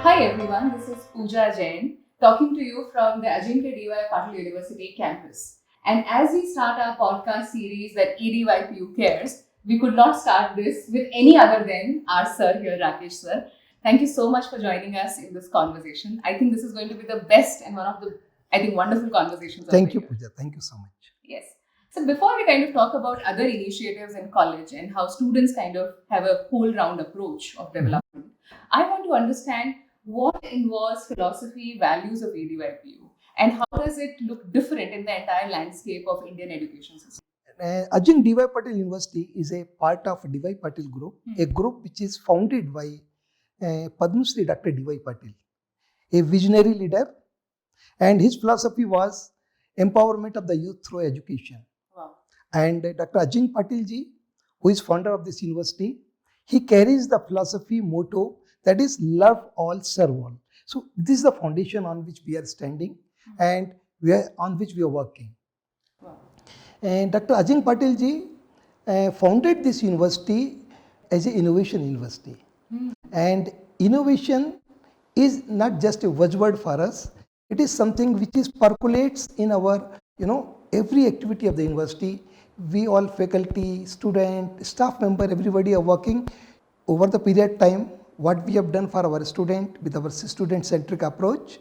Hi everyone, this is Pooja Jain talking to you from the ADYPU University campus. And as we start our podcast series that ADYPU cares, we could not start this with any other than our sir here, Rakesh sir. Thank you so much for joining us in this conversation. I think this is going to be the best and one of the, wonderful conversations. Thank you, Pooja. Thank you so much. Yes. So before we kind of talk about other initiatives in college and how students kind of have a whole round approach of development, I want to understand what involves philosophy, values of ADYPU, and how does it look different in the entire landscape of Indian education system? Ajin D.Y. Patil University is a part of D.Y. Patil Group, a group which is founded by Padma Shri Dr. D.Y. Patil, a visionary leader, and his philosophy was empowerment of the youth through education. Wow. And Dr. Ajin Patil ji, who is founder of this university, he carries the philosophy motto that is love all, serve all. So this is the foundation on which we are standing and on which we are working. Wow. And Dr. Ajin Patil ji founded this university as an innovation university. And innovation is not just a buzzword for us. It is something which is percolates in our, every activity of the university. We all faculty, student, staff member, everybody are working over the period time. What we have done for our student with our student-centric approach,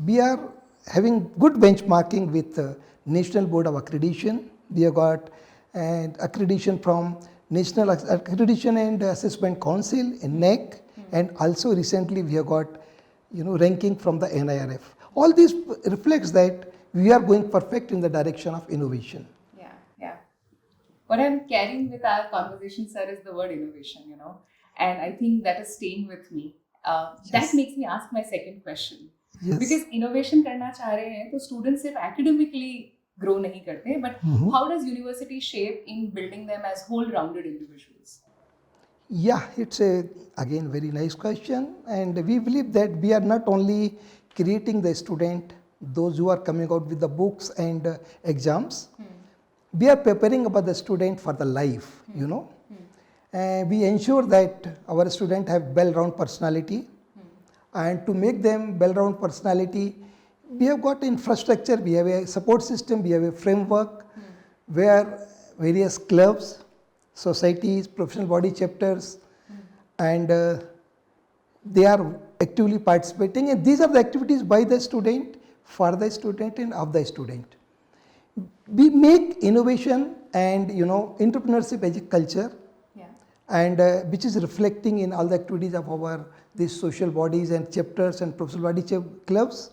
we are having good benchmarking with National Board of Accreditation. We have got accreditation from National Accreditation and Assessment Council, NEC, and also recently we have got ranking from the NIRF. All this reflects that we are going perfect in the direction of innovation. Yeah. What I'm carrying with our conversation, sir, is the word innovation, and I think that is staying with me. That makes me ask my second question. Yes. Because innovation करना चाह रहे हैं तो students सिर्फ academically grow नहीं करते, but how does university shape in building them as whole-rounded individuals? Yeah, it's again very nice question, and we believe that we are not only creating the student, those who are coming out with the books and exams, we are preparing about the student for the life, we ensure that our students have well-rounded personality, and to make them well-rounded personality, we have got infrastructure, we have a support system, we have a framework where various clubs, societies, professional body chapters, and they are actively participating, and these are the activities by the student, for the student, and of the student. We make innovation and entrepreneurship as a culture, and which is reflecting in all the activities of our these social bodies and chapters and professional body clubs.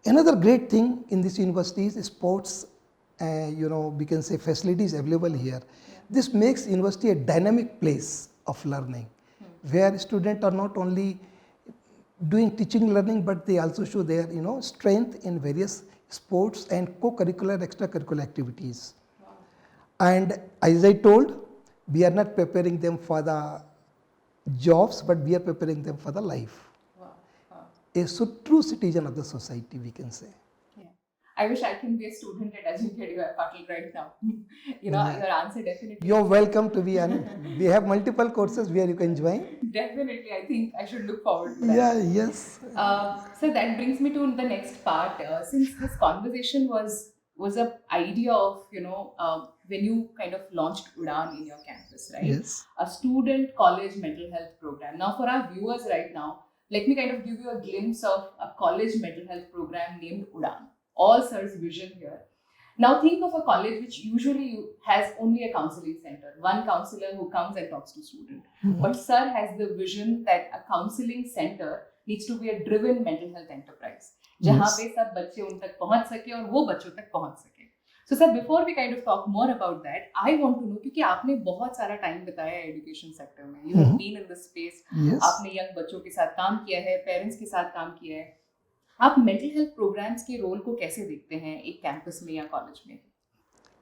Another great thing in this university is sports, we can say facilities available here. This makes university a dynamic place of learning, where students are not only doing teaching learning, but they also show their strength in various sports and co-curricular, extracurricular activities. And as I told, we are not preparing them for the jobs, but we are preparing them for the life. A true citizen of the society, we can say. Yeah. I wish I can be a student at ADYPU right now. Your answer definitely. You're welcome to be, and we have multiple courses where you can join. Definitely, I think I should look forward to that. Yes. So that brings me to the next part. Since this conversation was an idea of, when you kind of launched Udaan in your campus, right? Yes. A student college mental health program. Now, for our viewers right now, let me kind of give you a glimpse of a college mental health program named Udaan. All sir's vision here. Now think of a college which usually has only a counseling center, one counselor who comes and talks to students. But sir has the vision that a counseling center needs to be a driven mental health enterprise, जहाँ पे सब बच्चे उन तक पहुँच सके और वो बच्चों तक पहुँच सके. So sir, before we kind of talk more about that, I want to know, क्योंकि आपने बहुत सारा टाइम बताया एजुकेशन सेक्टर में, you have been in this space, आपने यंग बच्चों के साथ काम किया है, पेरेंट्स के साथ काम किया है, आप मेंटल हेल्थ प्रोग्राम्स के रोल को कैसे देखते हैं एक कैंपस में या कॉलेज में?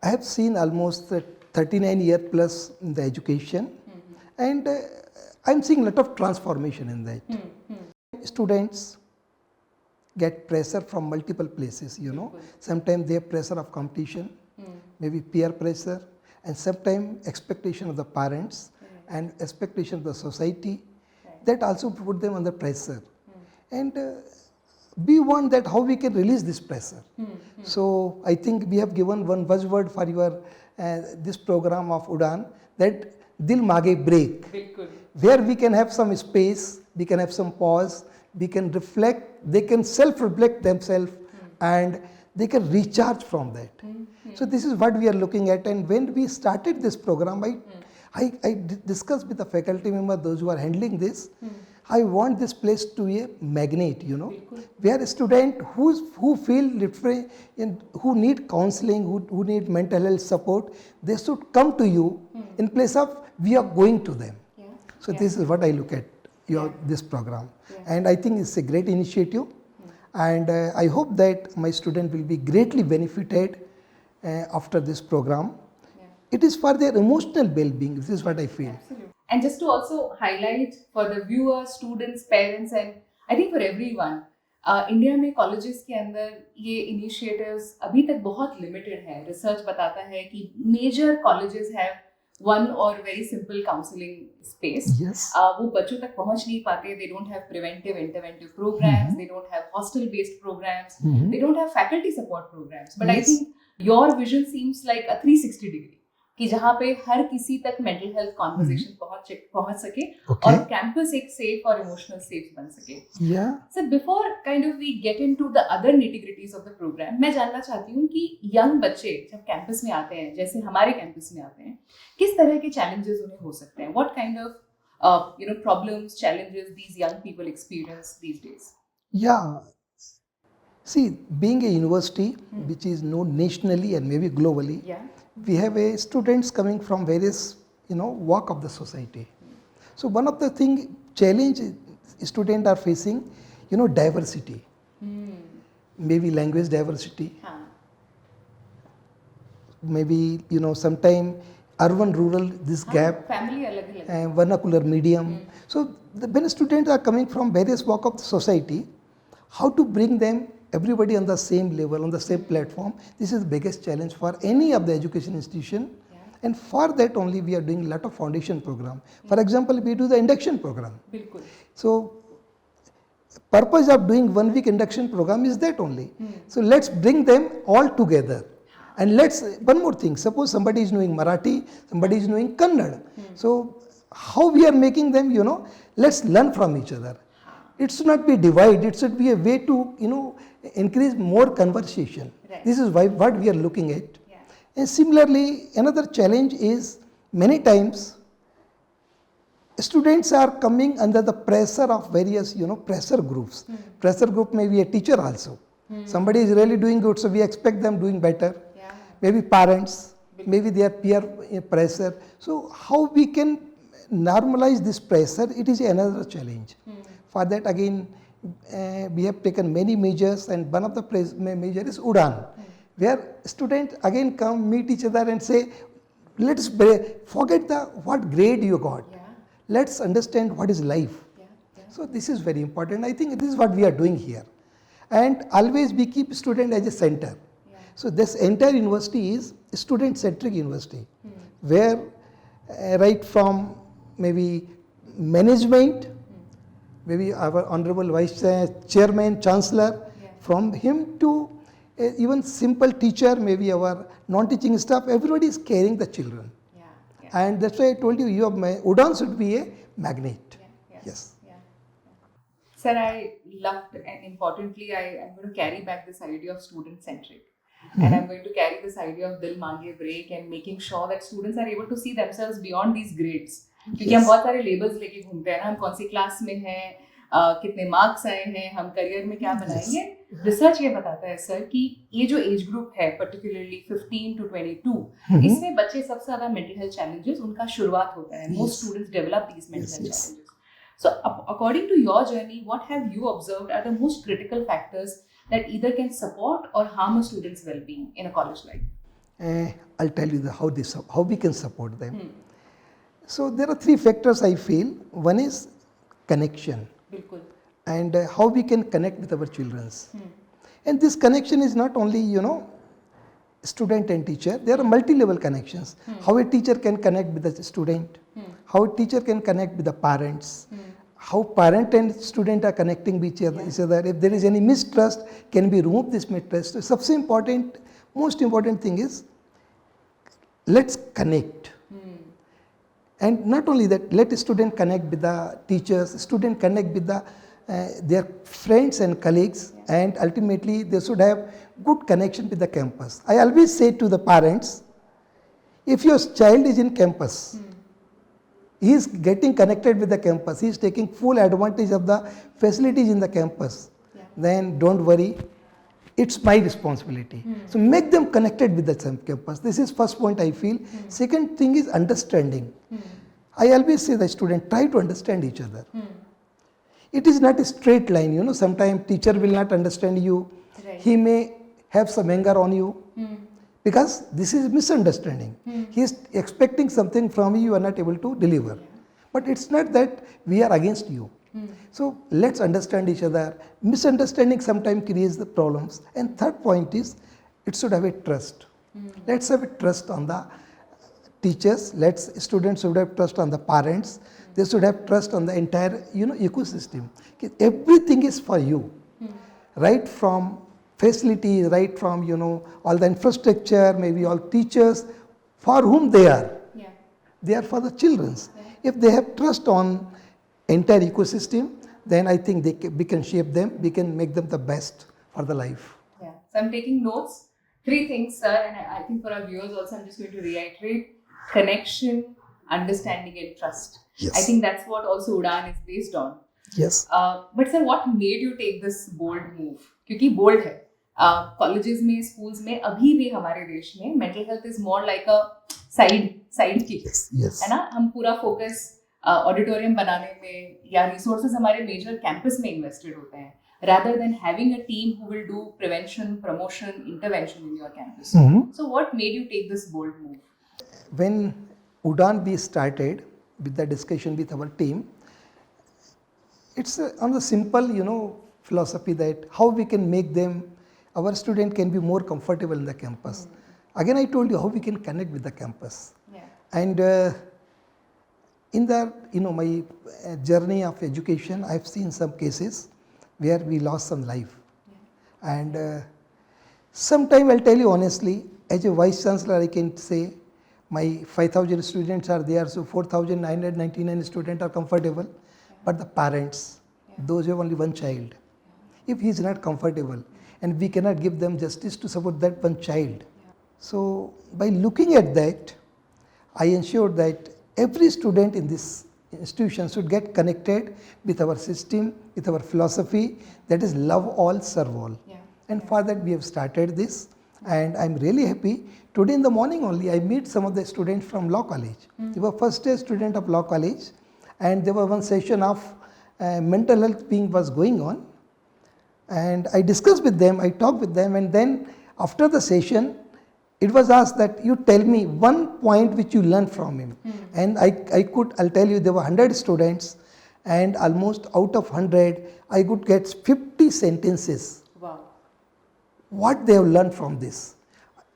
I have seen almost 39 years plus in the education, and I'm seeing a lot of transformation in that. Students get pressure from multiple places, Sometimes they have pressure of competition, maybe peer pressure, and sometimes expectation of the parents and expectation of the society, that also put them under pressure. And we want that how we can release this pressure. So I think we have given one buzzword for your this program of Udaan, that Dil Maage Break, where we can have some space, we can have some pause, we can reflect, they can self-reflect themselves and they can recharge from that. So this is what we are looking at. And when we started this program, I discussed with the faculty member, those who are handling this, I want this place to be a magnet, you know, where a student who feel literally, who need counseling, who need mental health support, they should come to you in place of we are going to them. So this is what I look at this program. And I think it's a great initiative. And I hope that my student will be greatly benefited after this program. It is for their emotional well-being. This is what I feel. Absolutely. And just to also highlight for the viewers, students, parents, and I think for everyone, India में colleges के अंदर ये initiatives अभी तक बहुत limited है. Research बताता है कि major colleges have one or very simple counseling space. वो बच्चों तक पहुंच नहीं पाते. They don't have preventive interventive programs. They don't have hostel based programs. They don't have faculty support programs. But I think your vision seems like a 360 degree. कि जहाँ पे हर किसी तक मेंटल हेल्थ कॉन्वर्सेशन पहुंच सके और कैंपस एक safe और इमोशनल सेफ बन सके. Sir before kind of we get into the other nitty gritties of the program, मैं जानना चाहती हूँ कि यंग बच्चे जब कैंपस में आते हैं, जैसे हमारे कैंपस में आते हैं, किस तरह के चैलेंजेस उन्हें हो सकते हैं? What kind of problems, challenges these young people experience these days? See, being a university which is known nationally and maybe globally, we have students coming from various, walk of the society. So one of the challenge students are facing, diversity. Maybe language diversity. Maybe, sometime urban, rural, this gap. Family alag-alag. Vernacular medium. So when students are coming from various walk of the society, how to bring them everybody on the same level, on the same platform, this is the biggest challenge for any of the education institution. And for that only we are doing a lot of foundation program. For example, we do the induction program. So purpose of doing 1 week induction program is that only. So let's bring them all together. And one more thing, suppose somebody is knowing Marathi, somebody is knowing Kannada. So how we are making them, let's learn from each other. It should not be divided, it should be a way to, increase more conversation. This is what we are looking at. And similarly, another challenge is many times students are coming under the pressure of various, pressure groups. Pressure group may be a teacher also. Somebody is really doing good, so we expect them doing better. Maybe parents, maybe their peer pressure. So how we can normalize this pressure, it is another challenge. For that again, we have taken many measures, and one of the measures is Udaan, where students again come, meet each other and say, let's forget what grade you got. Let's understand what is life. So this is very important. I think this is what we are doing here. And always we keep student as a center. So this entire university is student-centric university, where right from maybe management, maybe our Hon'ble Vice Chairman, Chancellor, from him to even simple teacher, maybe our non-teaching staff, everybody is caring the children. And that's why I told you, Udaan should be a magnet. Yes. Sir, I loved, and importantly, I'm going to carry back this idea of student-centric. And I'm going to carry this idea of Dil Maange Break and making sure that students are able to see themselves beyond these grades. क्योंकि हम बहुत सारे labels लेके घूमते हैं ना, हम कौन सी क्लास में हैं, कितने मार्क्स आए हैं, हम करियर में क्या बनाएंगे. रिसर्च ये बताता है सर कि ये जो एज ग्रुप है, पर्टिकुलरली 15 to 22, इसमें बच्चे सबसे ज्यादा मेंटल हेल्थ चैलेंजेस उनका शुरुआत होता है. Most students develop these mental health challenges. So according to your journey, what have you observed are the most critical factors that either can support or harm a student's well-being in a college life? I'll tell you how we can support them. So there are 3 factors I feel. One is connection. And how we can connect with our children. And this connection is not only, student and teacher, there are multi-level connections. How a teacher can connect with the student, how a teacher can connect with the parents, how parent and student are connecting with each other. If there is any mistrust, can we remove this mistrust? So, most important thing is, let's connect. And not only that, let a student connect with the teachers, student connect with their friends and colleagues, and ultimately they should have good connection with the campus. I always say to the parents, if your child is in campus, he is getting connected with the campus, he is taking full advantage of the facilities in the campus, then don't worry, it's my responsibility. So make them connected with the campus. This is first point I feel. Second thing is understanding. I always say the student, try to understand each other. It is not a straight line, sometimes teacher will not understand you. Right. He may have some anger on you because this is misunderstanding. He is expecting something from you, you are not able to deliver. But it's not that we are against you. So let's understand each other. Misunderstanding sometimes creates the problems. And third point is, it should have a trust. Let's have a trust on the teachers. Students should have trust on the parents. They should have trust on the entire ecosystem. Everything is for you, right from facilities, right from all the infrastructure, maybe all teachers, for whom they are. They are for the children's. If they have trust on entire ecosystem, then I think we can shape them, we can make them the best for the life. Yeah. So I'm taking notes. 3 things, sir, and I think for our viewers also, I'm just going to reiterate: connection, understanding, and trust. Yes. I think that's what also Udaan is based on. Yes. But sir, what made you take this bold move? क्योंकि bold है. Colleges में, schools में, अभी भी हमारे देश में mental health is more like a side kick. Yes. है ना? हम पूरा focus ऑडिटोरियम बनाने में या रिसोर्सेज हमारे मेजर कैंपस में इन्वेस्टेड होते हैं, rather than having a team who will do prevention, promotion, intervention in your campus. So what made you take this bold move? When Udaan we started with the discussion with our team, it's on the simple philosophy that how we can make our student can be more comfortable in the campus. Again, I told you how we can connect with the campus. And in the my journey of education, I've seen some cases where we lost some life. And sometime I'll tell you honestly, as a Vice Chancellor, I can say my 5,000 students are there, so 4,999 students are comfortable. But the parents, those who have only one child, if he is not comfortable, and we cannot give them justice to support that one child. So by looking at that, I ensured that every student in this institution should get connected with our system, with our philosophy, that is love all, serve all. And for that we have started this, and I'm really happy. Today in the morning only I meet some of the students from Law College. They were first year student of Law College, and there was one session of mental health was going on, and I discussed with them, I talked with them, and then after the session it was asked that you tell me one point which you learned from him. And I'll tell you, there were 100 students, and almost out of 100 I could get 50 sentences. Wow. What they have learned from this.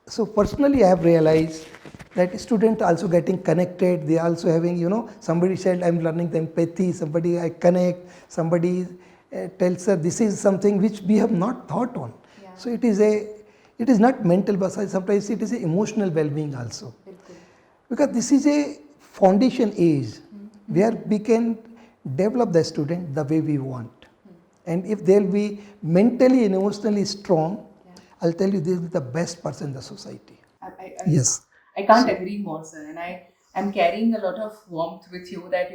So personally I have realized that students also getting connected, they are also having, somebody said I'm learning the empathy, somebody I connect, somebody tells her this is something which we have not thought on. So it is not mental, but sometimes it is an emotional well-being also. Because this is a foundation age where we can develop the student the way we want. And if they'll be mentally and emotionally strong, I'll tell you, they'll be the best person in the society. Yes. I can't agree more, sir. And I am carrying a lot of warmth with you that,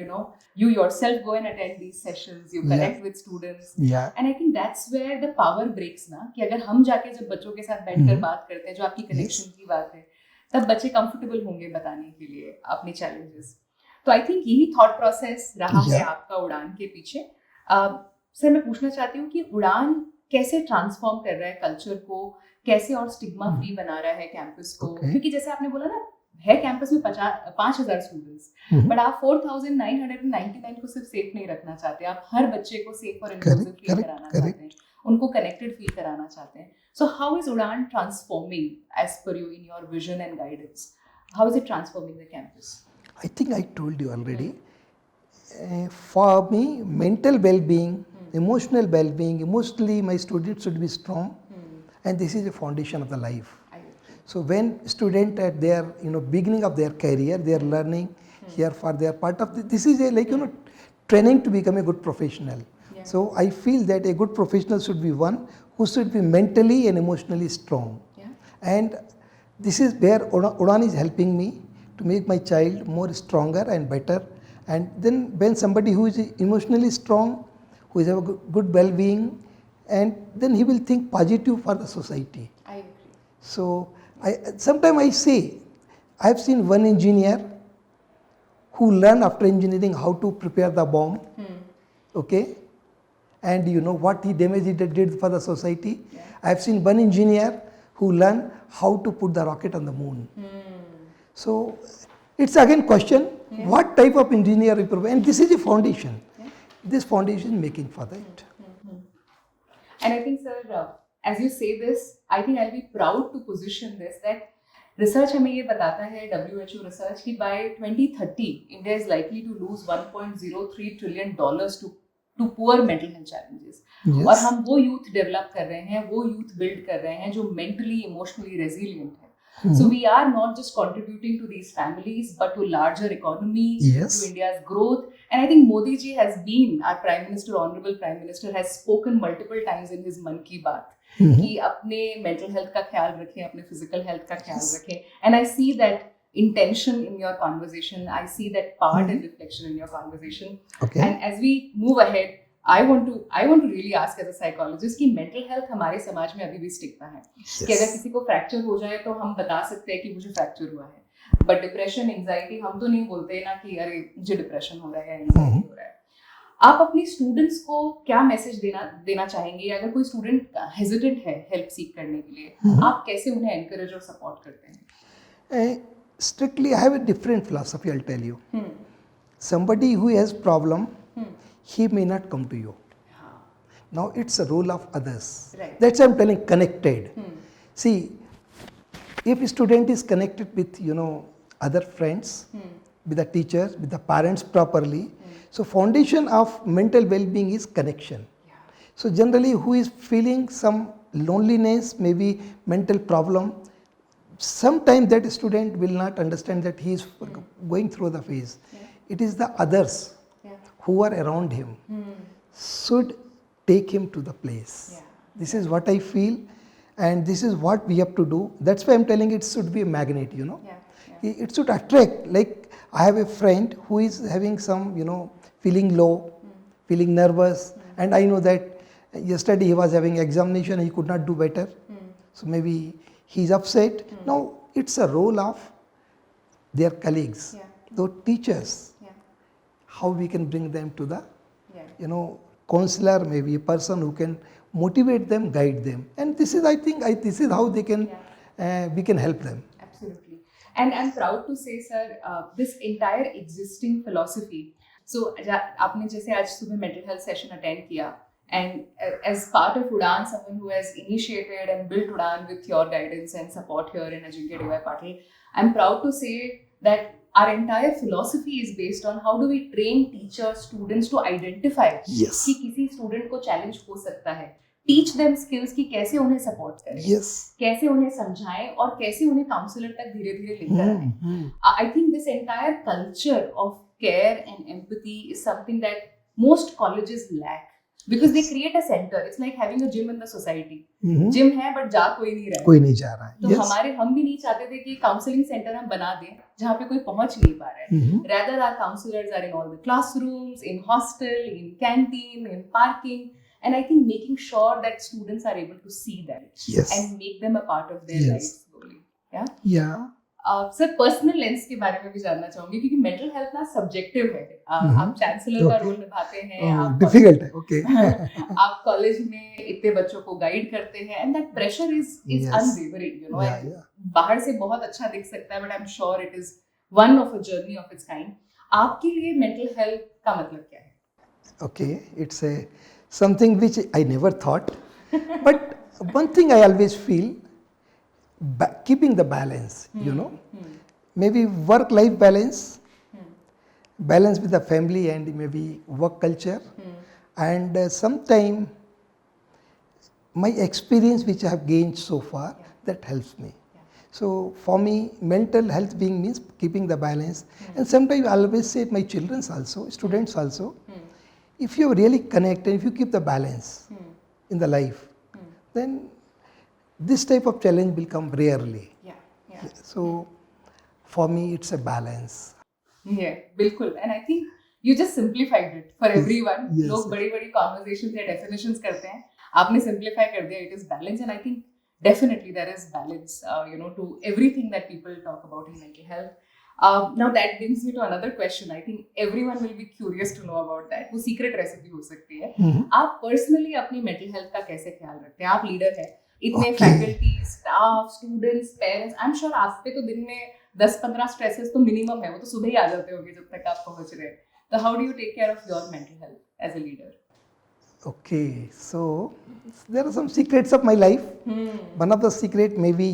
you yourself go and attend these sessions, you connect with students. And I think that's where the power breaks ना, कि अगर हम जाके जब बच्चों के साथ बैठकर बात करते हैं, जो आपकी कनेक्शन की बात है, तब बच्चे कंफर्टेबल होंगे बताने के लिए अपने चैलेंजेस. तो आई थिंक यही थॉट प्रोसेस रहा है आपका उड़ान के पीछे. सर मैं पूछना चाहती हूँ कि उड़ान कैसे ट्रांसफॉर्म कर रहा है कल्चर को, कैसे और स्टिग्मा फ्री बना रहा है कैंपस को, क्योंकि जैसे आपने बोला ना, है कैंपस में 5,000 स्टूडेंट्स, बट आप 4,999 को सिर्फ सेफ नहीं रखना चाहते, आप हर बच्चे को सेफ और इंक्लूसिव फील कराना चाहते हैं. उनको connected feel कराना चाहते हैं. So how is Udaan transforming as per you in your vision and guidance? How is it transforming the campus? I think I told you already. For me, mental well-being, emotional well-being, emotionally my students should be strong, and this is the foundation of the life. I agree. So when student at their beginning of their career, they are learning here for their part of this is a training to become a good professional. Yeah. So I feel that a good professional should be one who should be mentally and emotionally strong. Yeah. And this is where Udaan is helping me to make my child more stronger and better. And then when somebody who is emotionally strong, who is have a good well-being, and then he will think positive for the society. I agree. So sometimes I say, I have seen one engineer who learned after engineering how to prepare the bomb, okay, and you know what he damage he did for the society. Yeah. I have seen one engineer who learned how to put the rocket on the moon. So it's again question, what type of engineer we provide, and this is a foundation. This foundation making for that. And I think, sir, as you say this, I think I'll be proud to position this that research हमें ये बताता है, WHO research कि by 2030 India is likely to lose 1.03 trillion dollars to poor mental health challenges. Yes. और हम वो youth develop कर रहे हैं, वो youth build कर रहे हैं जो mentally, emotionally resilient है. So we are not just contributing to these families, but to larger economy, Yes. to India's growth. And I think Modi ji has been, our Prime Minister, Honorable Prime Minister, has spoken multiple times in his Mann Ki Baat कि अपने mental health का ख्याल रखें, अपने physical health का ख्याल रखें. And I see that intention in your conversation. I see that part and reflection in your conversation. Okay. And as we move ahead, I want to really ask as a psychologist कि mental health हमारे समाज में अभी भी stigma है. कि अगर किसी को फ्रैक्चर हो जाए तो हम बता सकते हैं कि मुझे फ्रैक्चर हुआ है. बट डिप्रेशन, एंजाइटी हम तो नहीं बोलते ना कि अरे मुझे डिप्रेशन हो रहा है, एंजाइटी हो रहा है. आप अपने स्टूडेंट्स को क्या मैसेज देना चाहेंगे? अगर कोई स्टूडेंट हेजिटेंट है हेल्प सीख करने के लिए, आप कैसे उन्हें एनकरेज और सपोर्ट करते हैं? Strictly, I have a different philosophy, I'll tell you. Somebody who has problem, he may not come to you. Now it's a role of others. Right. That's why I'm telling connected. See, if a student is connected with other friends, with the teachers, with the parents properly, so foundation of mental well-being is connection. Yeah. So generally, who is feeling some loneliness, maybe mental problem, sometimes that student will not understand that he is going through the phase. Yeah. It is the others who are around him should take him to the place. Yeah. This is what I feel, and this is what we have to do. That's why I'm telling it should be a magnet, It should attract. Like I have a friend who is having some, feeling low, feeling nervous, and I know that yesterday he was having examination, he could not do better. So maybe he's upset. Now it's a role of their colleagues, those teachers, how we can bring them to the, counselor, maybe a person who can motivate them, guide them. And this is, I think, this is how they can, we can help them. Absolutely. And I'm proud to say, sir, this entire existing philosophy. So, आपने जैसे आज सुबह mental health session attend किया, and as part of Udaan, someone who has initiated and built Udaan with your guidance and support here in Ajinkya DY Patil, I'm proud to say that our entire philosophy is based on how do we train teachers, students to identify Yes. कि किसी student को challenge हो सकता है. Teach them skills कि कैसे उन्हें support करें, कैसे उन्हें समझाएं और कैसे उन्हें counselor तक धीरे-धीरे लेकर आएं. I think this entire culture of care and empathy is something that most colleges lack. Because they create a center. It's like having a gym in the society. Gym है but जा कोई नहीं रहा है. कोई नहीं जा रहा है. तो हम भी नहीं चाहते थे कि काउंसलिंग सेंटर हम बना दें जहाँ पे कोई पहुंच नहीं पा रहा है. Rather our counselors are in all the classrooms, in hostel, in canteen, in parking, and I think making sure that students are able to see that and make them a part of their lives slowly. Yeah. Sir personal lens के बारे में भी जानना चाहूंगी क्योंकि mental health ना subjective है. आप चांसलर का रोल निभाते हैं, आप डिफिकल्ट है. ओके. आप कॉलेज में इतने बच्चों को गाइड करते हैं and that pressure is unwavering. बाहर से बहुत अच्छा दिख सकता है but I am sure it is one of a journey of its kind. आपके लिए मेंटल हेल्थ का मतलब क्या है? Okay, it's a something which I never thought. But one thing I always feel, keeping the balance, maybe work-life balance, balance with the family and maybe work culture, and sometime my experience which I have gained so far, that helps me. So for me, mental health being means keeping the balance. And sometimes I always say to my children also, students also, if you really connect and if you keep the balance in the life, then this type of challenge will come rarely. So for me, it's a balance. Yeah, बिल्कुल. And I think you just simplified it for everyone. Yes, लोग बड़ी बड़ी conversations या definitions करते हैं. आपने simplify कर दिया. It is balance, and I think definitely there is balance. To everything that people talk about in mental health. Now that brings me to another question. I think everyone will be curious to know about that. वो secret recipe हो सकती है. आप personally अपनी mental health का कैसे ख्याल रखते हैं? आप leader हैं. इतने faculty, staff, students, parents. I'm sure आप पे तो दिन में 10-15 stresses तो minimum है. वो तो सुबह ही आ जाते होंगे जब तक आप पहुंच रहे हैं. So how do you take care of your mental health as a leader? Okay, so there are some secrets of my life. One of the secret maybe,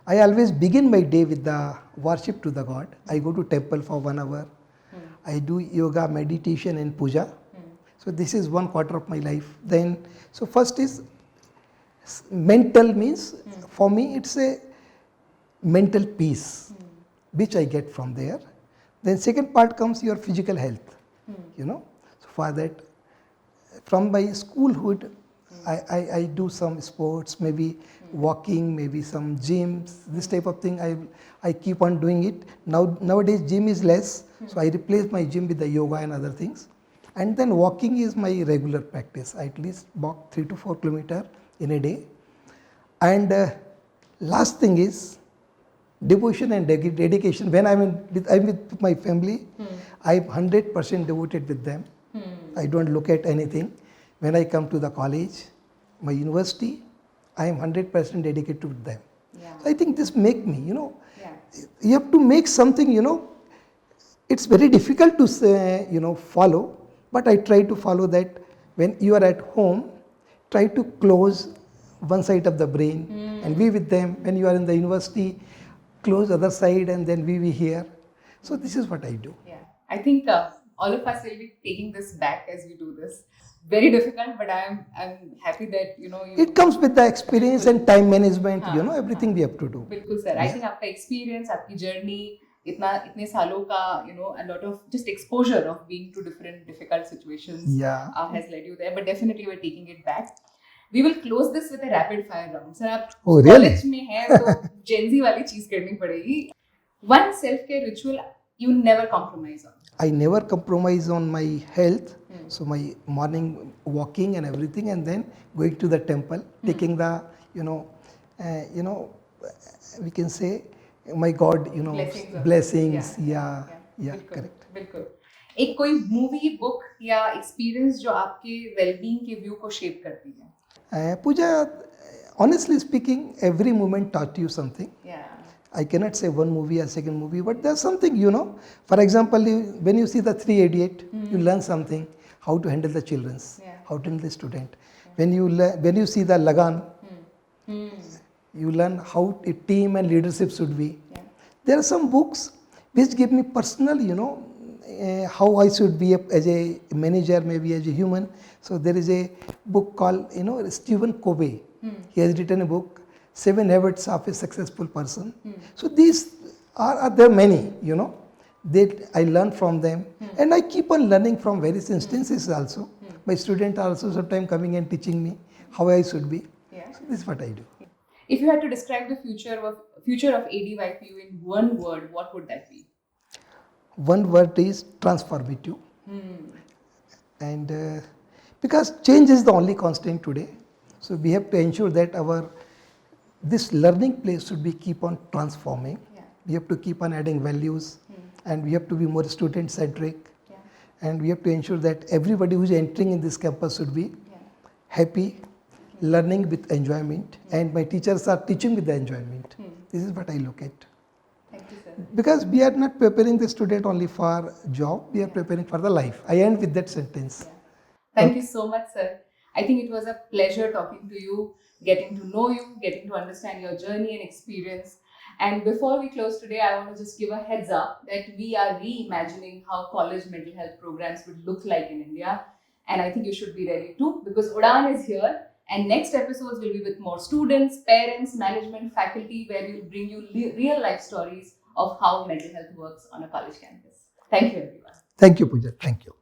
I always begin my day with the worship to the God. I go to temple for 1 hour. I do yoga, meditation and puja. So this is 1/4 of my life. Then, so first is mental means, for me it's a mental peace, which I get from there. Then second part comes your physical health, So for that, from my schoolhood, I do some sports, maybe walking, maybe some gyms, this type of thing. I keep on doing it. Nowadays gym is less, so I replace my gym with the yoga and other things. And then walking is my regular practice. I at least walk 3 to 4 kilometers in a day. And last thing is devotion and dedication. When I'm with my family, I'm 100% devoted with them. I don't look at anything. When I come to the college, my university, I am 100% dedicated to them. So I think this make me, you have to make something, it's very difficult to say, follow, but I try to follow that. When you are at home, try to close one side of the brain and be with them. When you are in the university, close other side and then be here. So this is what I do. Yeah, I think all of us will be taking this back as we do this. Very difficult, but I'm happy that it comes with the experience and time management. Everything we have to do. बिल्कुल sir. I think आपका experience, आपकी journey, इतने सालों का a lot of just exposure of being to different difficult situations has led you there. But definitely we're taking it back. We will close this with a rapid fire round. Sir, आप college में हैं तो Gen Z वाली चीज करनी पड़ेगी. One self-care ritual you never compromise on. I never compromise on my health. So my morning walking and everything, and then going to the temple, taking the, we can say, my God, blessings. Yeah, correct. बिल्कुल. एक कोई movie, book या experience जो आपके well-being के view को shape करती है? Pooja, honestly speaking, every moment taught you something. Yeah. I cannot say one movie or second movie, but there's something, For example, when you see the 3 Idiots, you learn something, how to handle the children, how to handle the student. When you see the Lagan, you learn how a team and leadership should be. There are some books which give me personal, how I should be as a manager, maybe as a human. So there is a book called, Stephen Covey. He has written a book, 7 Habits of a Successful Person. So these are there many, that I learn from them. And I keep on learning from various instances also. My students are also sometimes coming and teaching me how I should be. So this is what I do. If you had to describe the future of ADYPU in one word, what would that be? One word is transformative. And because change is the only constant today. So we have to ensure that this learning place should be keep on transforming. We have to keep on adding values, and we have to be more student centric. And we have to ensure that everybody who is entering in this campus should be happy, learning with enjoyment, and my teachers are teaching with the enjoyment. This is what I look at. Thank you, sir. Because we are not preparing the student only for job, we are preparing for the life. I end with that sentence. Thank you so much, sir. I think it was a pleasure talking to you, getting to know you, getting to understand your journey and experience. And before we close today, I want to just give a heads up that we are reimagining how college mental health programs would look like in India. And I think you should be ready too, because Udaan is here. And next episodes will be with more students, parents, management, faculty, where we'll bring you real life stories of how mental health works on a college campus. Thank you, everyone. Thank you, Pooja. Thank you.